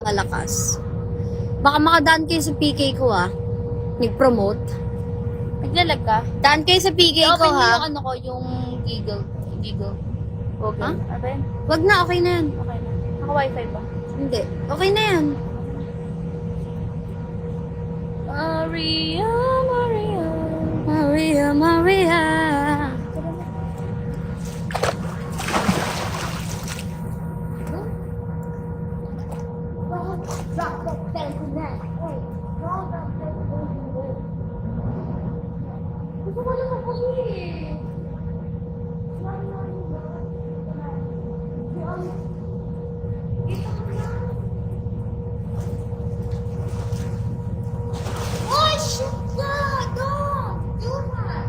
malakas. Baka makadaan kayo sa PK ko Nag-promote. Naglalag ka? Daan kayo sa PK ko Open mo yung ano ko, yung Giggle. Okay. Ha? Ano ba yan? Wag na, okay na yan. Okay na. Naka-wifi ba? Hindi. Okay na yan. Maria, Maria. Maria, Maria. Oh, shit! Don't do that!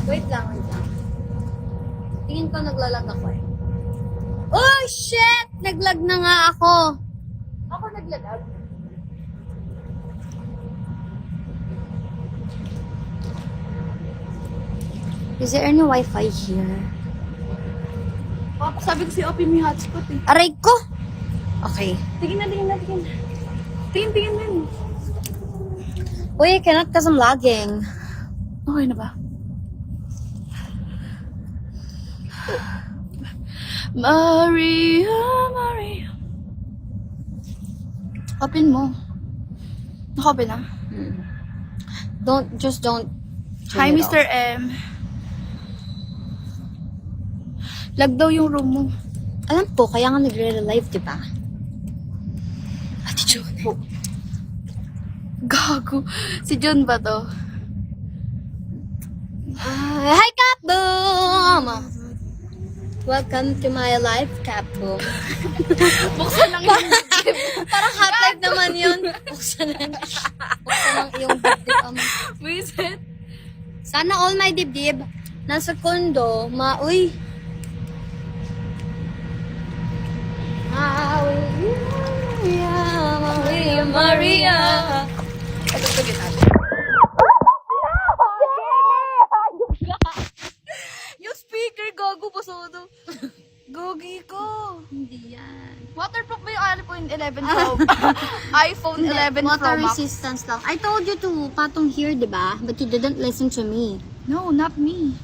Wait lang. Tingin ko naglalag ako Oh, shit! Naglag na nga ako. Ako naglalag. Is there any Wi-Fi here? Sabi ko si Opi may hotspot eh. Aray ko! Okay. Tingin na. Tingin na. Uy, I cannot cause I'm lagging. Okay na ba? Maria. Open mo. Naka-open na? Just don't. Hi, turn it Mr. off. M. Lag daw yung room mo. Alam po, kaya nga nagre-relive, di ba? Ate John. Gago. Si John ba to? Hi, Kapboom! Welcome to my life, Kapboom. Buksan lang yun. Parang hot life naman yun. Buksan lang iyong dibdib. Visit. Sana all my dibdib nasa kondo, uy. Maria. Ito natin. Yung speaker, gago, basodo. Gogi ko. Hindi yan. Waterproof ba yung iPhone 11 Pro? iPhone 11 Pro Water Max? resistance lang. I told you to patong here, di ba? But you didn't listen to me. No, not me.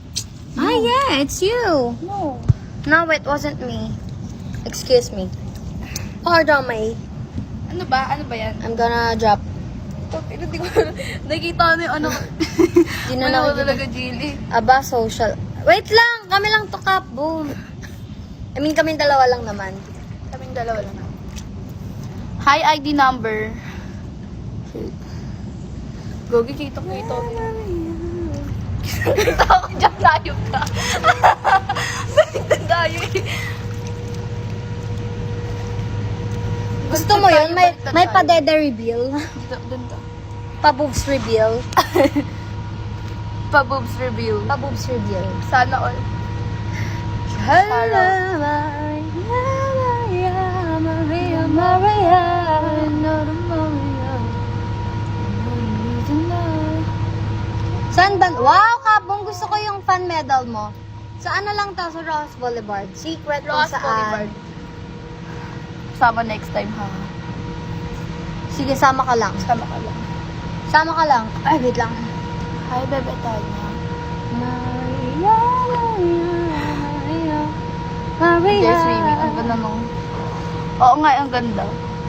Ah, yeah, it's you. No. No, it wasn't me. Excuse me. Pardon me. Ano ba? Ano ba yan? I'm gonna drop. Hindi ko nakikita na yung ano. Di na Ano nakikita. talaga, Jilly? Aba, social. Wait lang! Kami lang to, Kap. Boom. I mean, kami dalawa lang naman. Kaming dalawa lang. Hi, ID number. Gogi, kita. Kita ako dyan, tayo ka. Baliktad tayo eh. Gusto mo yun? May padede reveal. Dun to. Pa-boobs reveal. Pa-boobs review. Pa-boobs reveal. Sana all. Hello, Maria, Maria, Maria. Saan ba? Wow, Kapong, gusto ko yung fan medal mo. Saan na lang to? Sa Ross Boulevard. Secret kung Ross saan. Boulevard. Sama next time, ha? Sige, sama ka lang. Sama ka lang. Sama ka lang. Ay, wait lang. Hi, Bebe Tanya. Maria, Maria, Maria. Guys, swimming. Ang ganda nung... Oo nga, ang ganda.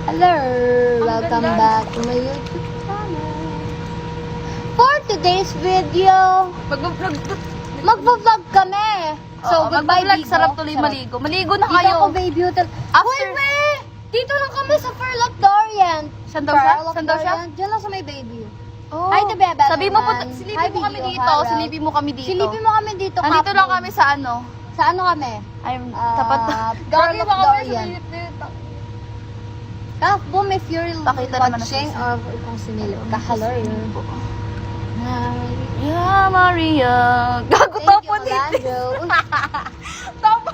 Hello, Ang welcome ganda. back to my YouTube channel. For today's video, magpa-vlog kami. So, goodbye, mag-vlog. Bigo. Sarap tuloy Sarap. maligo. Maligo na Dito ako, kayo. baby hotel. After- Uy, me! Dito lang kami sa Fairlock Dorian. Saan daw siya? Fairlock Saan daw siya? Dorian. Diyan lang sa may baby. Oh. Hi, the Bebe. Sabi mo po, naman. silipin Hi, mo kami Bigo. dito. Hi, Ralph. Silipin mo kami dito. Silipin mo kami dito. Nandito lang Kapon. kami sa ano. Sa ano kami? I'm Ah, tapat. Gagi ba kami sa dito? Kaf, boom, if you're Pakita naman na watching sa or kung sinilip ka, hello. Yeah, Maria. Gago Thank tapo you, dito. Orlando. Uy, Tapo.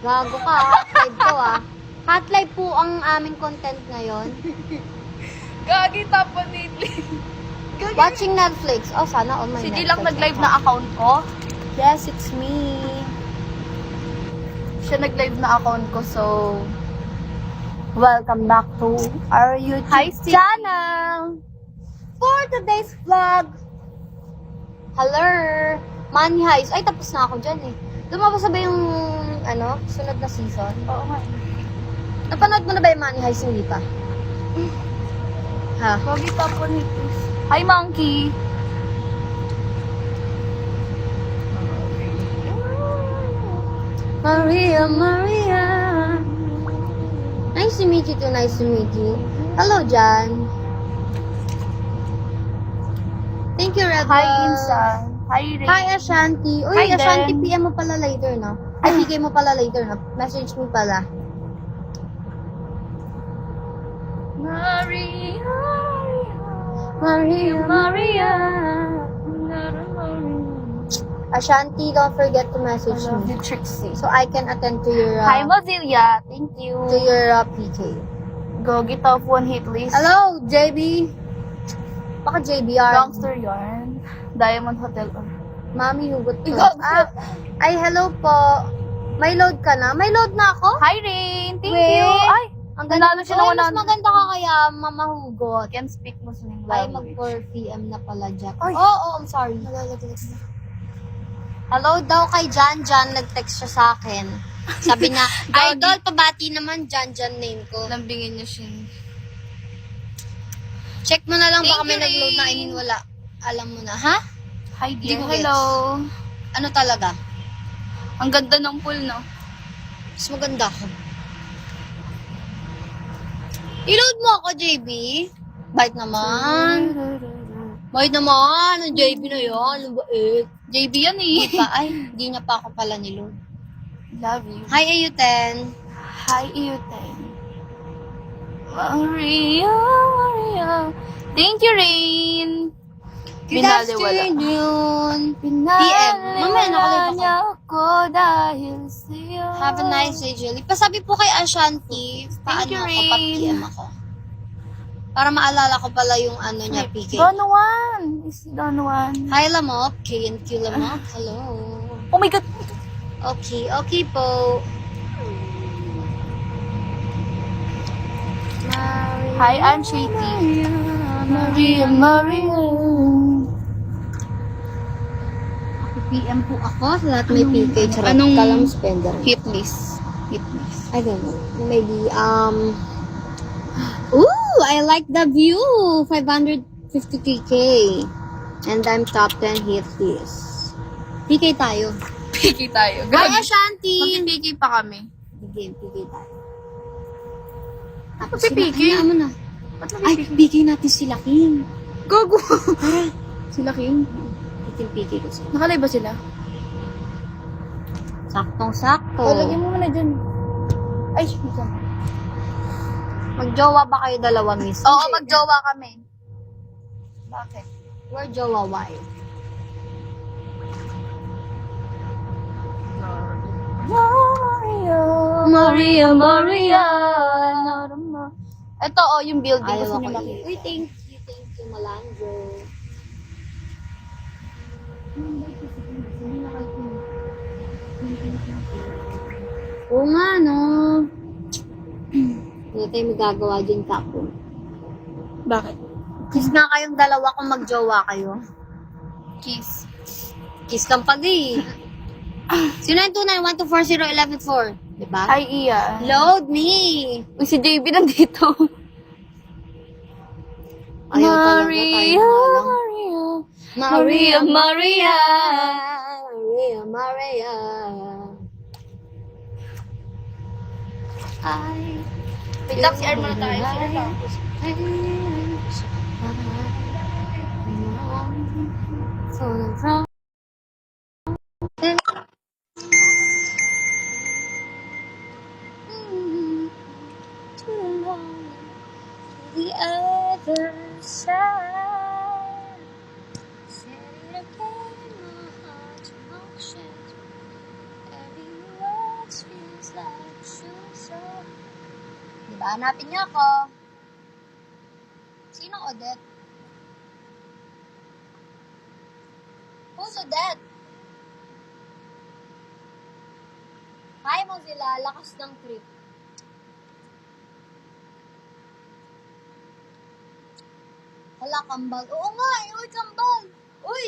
gago ka, hot live to ah. Hot live po ang aming content ngayon. Gagi tapo dito. Watching Netflix. Oh, sana all my Si G Netflix lang nag-live account. na account ko. Yes, it's me. Siya nag-live na account ko, so... Welcome back to our YouTube Hi, Steve. channel. For today's vlog, hello, Money Heist. Ay, tapos na ako dyan eh. Lumabas na ba yung, ano, sunod na season? Oo nga. Napanood mo na ba yung Money Heist? Hindi pa. Ha? Gagi tapo nito. Hi, Monkey. Maria, Maria. Nice to meet you too. Nice to meet you. Hello, Jan. Thank you, Rebel. Hi, Insan. Hi, Ray. Hi, Ashanti. Uy, Hi, Ashanti, Den. PM mo pala later, no? Ay, bigay mo pala later, no? Message mo pala. Maria. Maria, Maria. Ashanti, don't forget to I message love me you, Trixie. so I can attend to your Hi, Mozilla. Thank you. PK. Gogi top one hit list. Hello, JB. Baka JBR. Gangster yarn. Diamond Hotel. Mami, hugot ko. Ikaw. Ay, hello po. May load ka na? May load na ako? Hi, Rain. Thank Wait. you. Ay, Ang ganda. nanalo siya ng Uy, mas 100. maganda ka kaya, mamahugot. Can speak Muslim Ay, language. mag 4 p.m. na pala, Jack. Ay. Oh, I'm sorry. Hello daw kay Jan. Jan, nag-text siya sa akin. Sabi niya, Idol, pabati naman Jan name ko. Lambingin niya siya. Check mo na lang, baka Thank may you, nag-load na. I Rain. mean, wala. Alam mo na, ha? Hi, Hindi dear. ko Hello. Ano talaga? Ang ganda ng pool, no? Mas maganda ako. I-load mo ako, JB. Bait naman. Bait naman. Ang JB na yan. Ang bait. JB yan eh. Ay, hindi niya pa ako pala niload. Love you. Hi, Ayuten. Hi, Uten. Maria, Maria. Thank you, Rain. Good Binaliwala. afternoon. PM. Mamaya nakalive ako. niya ako dahil sa'yo. Have a nice day, Julie. Pasabi po kay Ashanti, paano you, ako, Rain. pa-PM ako. Para maalala ko pala yung ano niya, PK. Don Juan. Is Don Juan. Hi, Lamop. K&Q Lamop. Hello. Oh my God. Okay po. Hi, I'm Shaky. Maria, Maria. PM po ako sa lahat may PK. Charot. Anong- Kalam spender. Hit list. Hit list. I don't know. Maybe, ooh, I like the view. 553K. And I'm top 10 hit list. PK tayo. Piki tayo. Hi, Ashanti! Magpipiki pa kami. Game, PK tayo. Ba't may PK? Ano na? Ba't Ay, PK natin sila, Kim. Gogo. Sila King. Itin PK ko sila. Nakalay ba sila? Saktong-sakto. Lagyan mo muna dyan. Ay, shit. Magjowa ba kayo dalawa, miss? Oo, magjowa kami. Bakit? We're jowa, why? Maria. Maria, Maria. Ito, oh, yung building. Ayaw Gusto ako niyo makita. Uy, thank you, Malandro. Oo nga, no. Hindi tayo magagawa dyan, kapo. Bakit? Kiss nga kayong dalawa kung magjowa kayo. Kiss. Kiss kang pag-i. 0929-124-0114. Diba? Hi, Iya. Load me! Uy, si JB nandito. Ayaw talaga tayo malang. Maria, Maria. Maria, Maria. I Wait lang, si Arm na tayo. Si Arm lang. The other side. Set it again, my heart's emotions. Every word feels like suicide. Diba? Hanapin niyo ako. Sinong Odette? Who's Odette? Hi, Mozilla. Lakas ng trip. Hala, kambal. Oo nga, uy, kambal. Uy!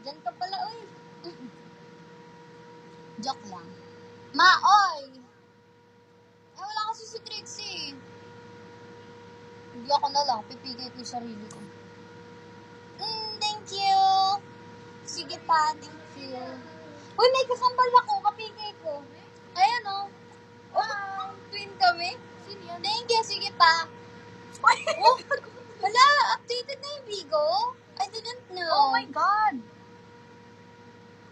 Diyan ka pala, uy. Joke lang. Ma, oy! Eh, wala kasi si Trixie. Hindi ako na lang. Pipigay ko yung sarili ko. Thank you. Sige pa, thank you. Uy, may kakambal ako. Kapigay ko. Ayan, oh. Wow, twin kami. Thank you, sige pa. Oh, wala, updated na yung Bigo. I didn't know. Oh my God.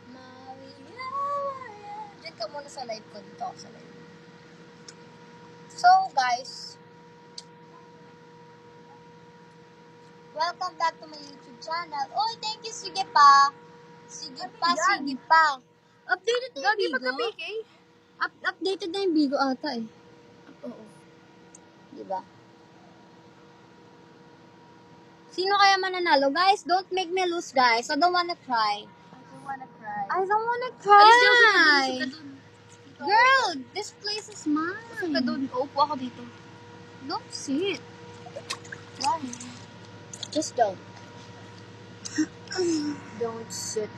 Maria, Maria. Diyan ka muna sa live ko. Dito ako sa live. So, guys. Welcome back to my YouTube channel. Oy, thank you. Sige pa. Sige pa, yan? sige pa. Updated na yung Gagi, Bigo. magka-PK? Updated na yung Bigo ata eh. Oo. Diba? Sino kaya mananalo? Guys, don't make me lose, guys. I don't wanna cry. I don't wanna cry. I don't wanna Alis ka cry. dun. Girl, this place is mine. Usap ka dun. Uupo ako dito. Don't sit. Why? Just don't. Don't sit.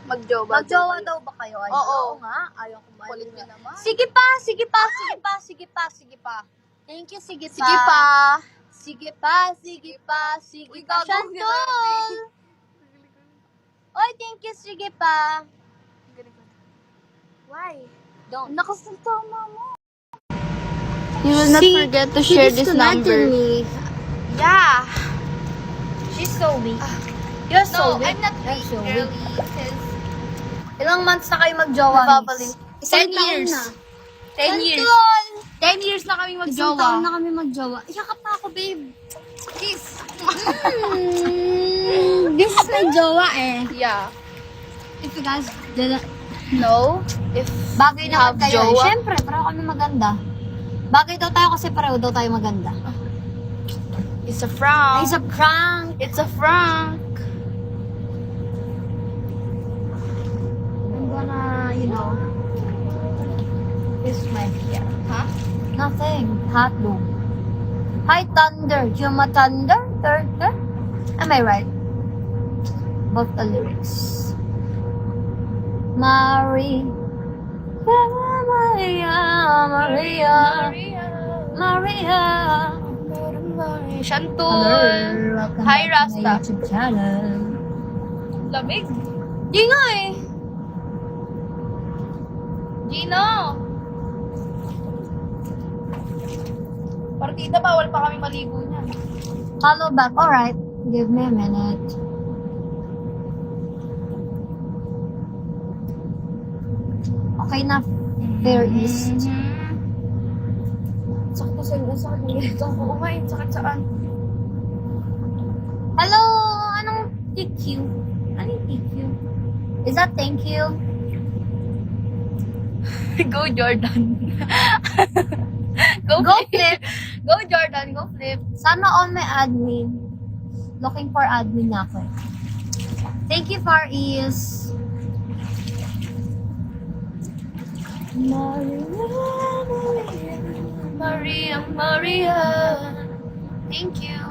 Magjowa. Magjowa daw ba kayo? Ay, Oo. nga. Ayaw ko Kulit niyo naman. Sige pa, sige pa, sige pa, sige pa, sige pa. Thank you, sige pa. Sige pa. Sige pa, sige pa, sige Uy, pa. gago, Shantol! Oy, thank you, sige pa. Why? Don't. Nakasama mo. You will not She- forget to She share this disconnected number. me. Yeah. She's so weak. You're so No, weak. I'm not You're weak, so girly. weak. Because Ilang months na kayo magjowa, Nababaliw. miss? 10 Isang taon years. na. 10 years. Shantol! 10 years na kami Isang magjowa. taon na kami magjowa. Yakap na ako, babe. Kiss. This is my jowa eh. Yeah. If you guys didn't... No. If Bagay you naman have kayo. jowa. Siyempre, pareho kami maganda. Bagay daw tayo kasi pareho daw tayo maganda. It's a prank. It's a prank. It's a prank. I'm gonna, you know, kiss my hair. Huh? Nothing. Hot dog. Hi, Thunder. Yuma Thunder? Thunder? Am I right? Both the lyrics. Maria, Maria, Maria, Maria. Shantol. Welcome Hi, back to my Rasta. YouTube channel. Lamig. Di nga eh. Gino. Partida, bawal pa kami maligo niya. Follow back. Alright. Give me a minute. Okay na. Fair East. Sakit na sa'yo. Sakit na ito. Oo nga, sakit saan? Hello! Anong TQ? Anong TQ? Is that thank you? Go, Jordan. Go flip. Go, Jordan. Go flip. Sana on my admin. Looking for admin na ako eh. Thank you, Far East. Maria, Maria. Thank you.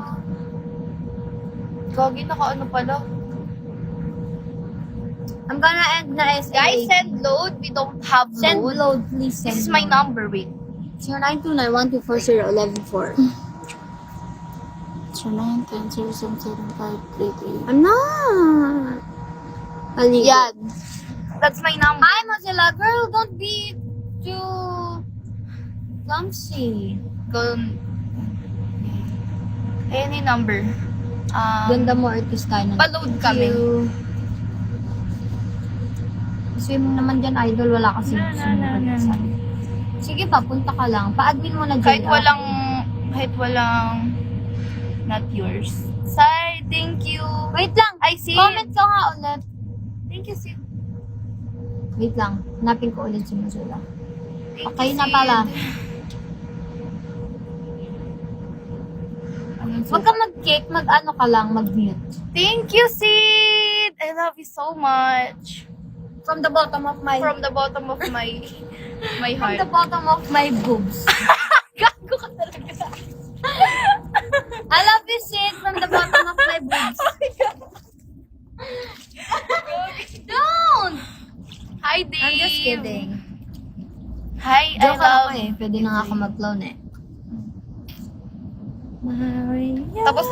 Gagi, naka-ano pala. I'm gonna end na SA. Guys, send load. We don't have Send load. load, please send This is my load. number, wait. 0929-124-011-4. 0910-077-533. I'm not. Mali. Yan. That's my number. Hi, Mozilla. Girl, don't be too clumsy. Ayan yung number. Ganda mo, artista na. Pa-load kami. Swim naman dyan, idol. Wala kasi. No. Sige pa, punta ka lang. Pa-admin mo na dyan. Kahit walang not yours. Sorry, thank you. Wait lang. I see. Comment ka nga ulit. Thank you, Sid. Wait lang. Hanapin ko ulit si Mozilla. Thank Okay you, na Sid. pala. Anong Huwag ka mag-cake. Mag-ano ka lang. Mag-mute. Thank you, Sid. I love you so much. From the bottom of my... From the bottom of my From heart. the bottom of my boobs. Gago ka talaga. I love you, Sid. From the bottom of my boobs. Don't! Hi, Dave. I'm just kidding. Hi, I Joke love. ako eh. Pwede na nga ako mag-clown eh. Maria. Tapos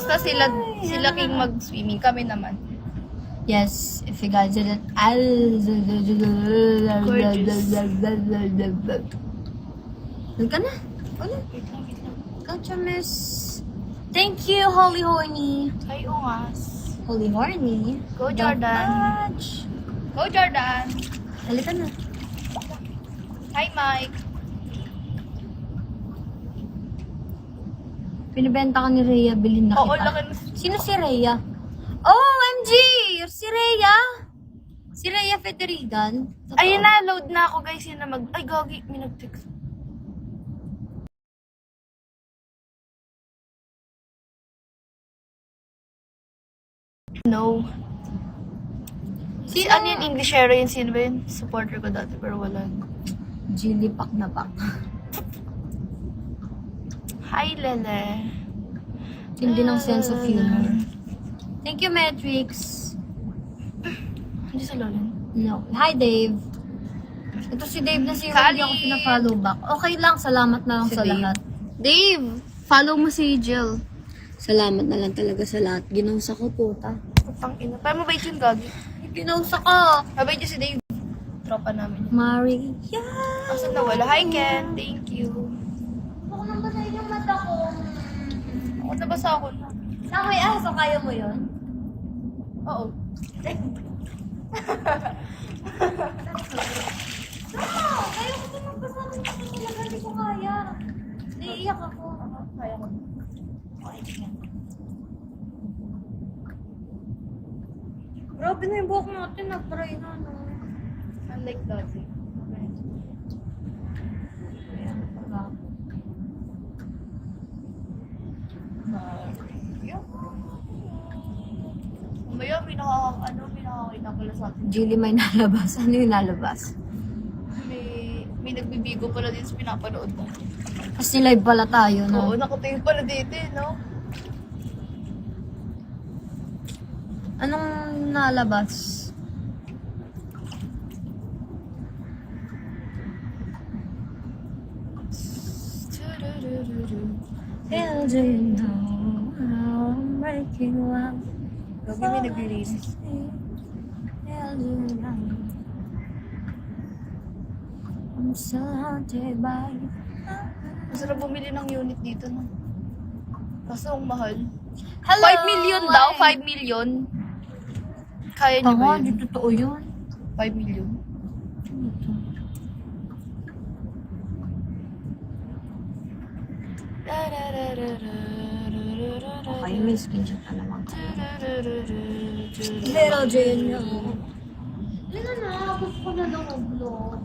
na sila king mag-swimming. Kami naman. Yes, if you guys didn't... Doon ka na. Ulit. Culture miss. Thank you, Holy Horny. Hi, Ungas. Holy Horny. Go, Jordan. Much. Go, Jordan. Halika na. Hi, Mike. Pinibenta ka ni Rhea, bilhin na Oo, kita. laki. Sino si Rhea? Oh, OMG! Si Rhea? Si Rhea Federigan? Totoo. Ayun na, load na ako, guys. Yun na Ay, gagi. May nag-text. No. Si, ano yun, Englishero yun? Sino ba yun? Supporter ko dati, pero wala. Jilly Pak na pak. Hi, Lele. Hindi ng sense of humor. Thank you, Matrix. Hindi sa Lolan. No. Hi, Dave. Ito si Dave na si Kali. hindi ako pina-follow back. Okay lang, salamat na lang Si sa Dave. lahat. Dave, follow mo si Jill. Salamat na lang talaga sa lahat. Ginausa ko, puta. Putang ina. Pero mabait yun, gagi. Ginausa ka. Mabait yun si Dave. Tropa namin. Maria. Asan nawala? Hi, Ken. Thank you. Ako nang basahin yung mata ko. Ako nabasa ako na. Sa may aso, kaya mo yun? Oo. Kaya ko din magbasa ng mata ko talaga. Hindi ko kaya. Naiiyak ako. Kaya ko. Grabe na yung buhok natin. Nag-try na, no? Unlike dati. Mamaya, pinakakita pala sa atin. Jilly, may nalabas. Ano yung nalabas? May nagbibigo pala din sa pinapanood mo. Kasi live pala tayo, no? Oo, nakatingin pala dito no? Anong nalabas? Hell, do you know how I'm breaking one? Gabi may nag-release. Hell, do you know I'm so haunted by you. Masarap bumili ng unit dito, no? Kaso ang mahal. Hello! 5 million daw, 5 million. Kaya niyo ba Tama, di yun? totoo yun. 5 million. Okay, may screenshot na naman. Little do you know. Ano na, gusto ko na lang mag-vlog.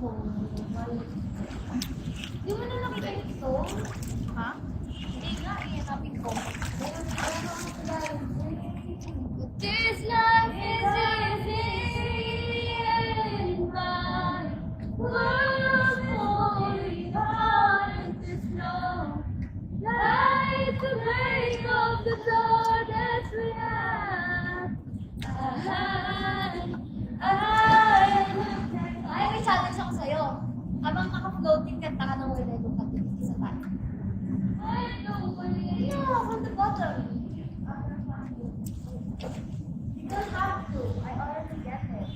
Di mo na nakita ito? Ha? Hindi nga, iyanapin ko. This life is easy and my world falling apart is slow. Life of the door that we have. Ay, may challenge ako sa'yo. Habang naka-floating, kanta ka ng When I Look at You. Isa pa. I know when you on the bottom. You don't have to. I already get it.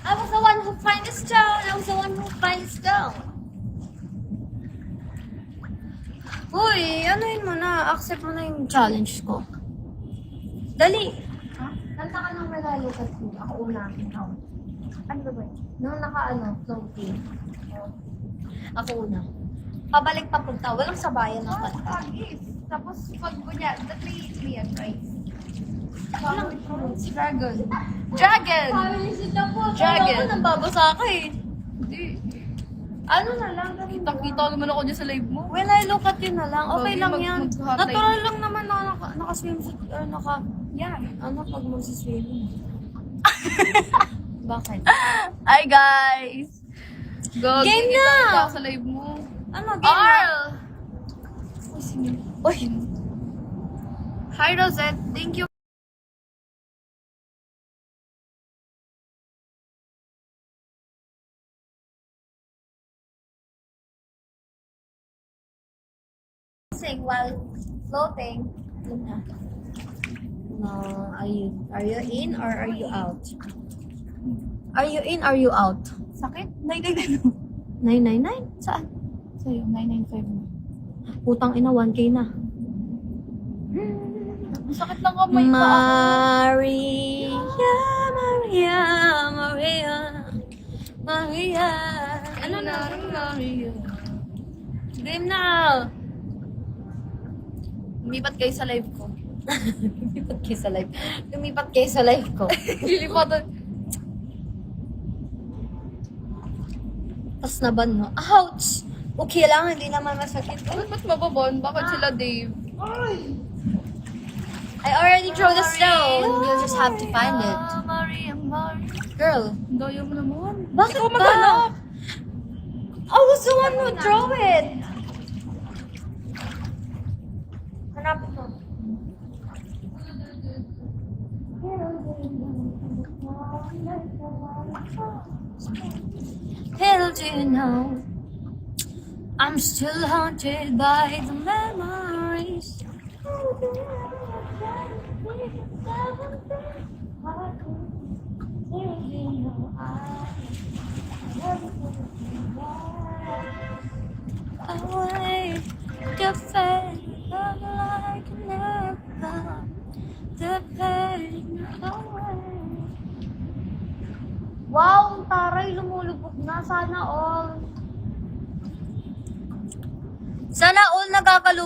I was the one who find the stone. I was the one who find the stone. Uy, anuhin mo na. Accept mo na yung challenge ko. Dali. Ha? Kanta ka ng When I Look at You. Ako una. Ikaw. Ano ba ba? Nung floating. Ako una. Pabalik papunta. Walang sabayan ng kanta. Tapos pag kunya, the three advice. Dragon. Dragon! Family sila po. Dragon. Ako nang babasa ka eh. Hindi. Ano na lang? Kita naman ako dyan sa live mo. When I look at you na lang, okay Bagay lang yan. mag-hotline. Natural lang naman na naka-swimsuit or Yeah. pag magsiswimming. Bakit? Hi guys! Go, Game kita na! kita ako sa live mo. Ano, game na? Arl! Uy! Hi, Rosette. Thank you. Sing while floating. Yun na. Are you in or are you out? Are you in or are you out? Sakit? 999. 999? Saan? Sa'yo, 995 na. Putang ina, 1K na. Sakit lang kamay ko. Maria, Maria, Maria, Maria. Ano na? Maria? Game na! Lumipat kayo sa live ko. Lumipat kayo sa live. Lumipat kayo sa live ko. Lilipatan. Tapos naban, no? Ouch! Okay lang, hindi naman masakit. Ba't mababon? Bakit sila Dave? I already throw the stone. You just have to find it. Maria, Maria. Girl, Daya mo naman. bakit Ikaw ba? maghanap. I was the one who throw it. Hanapin mo. Little do you know, I'm still haunted by the memories. Away, the pain of like never, the pain away. Wow, ang taray, lumulubog na. Sana all. Sana all nakakalubog.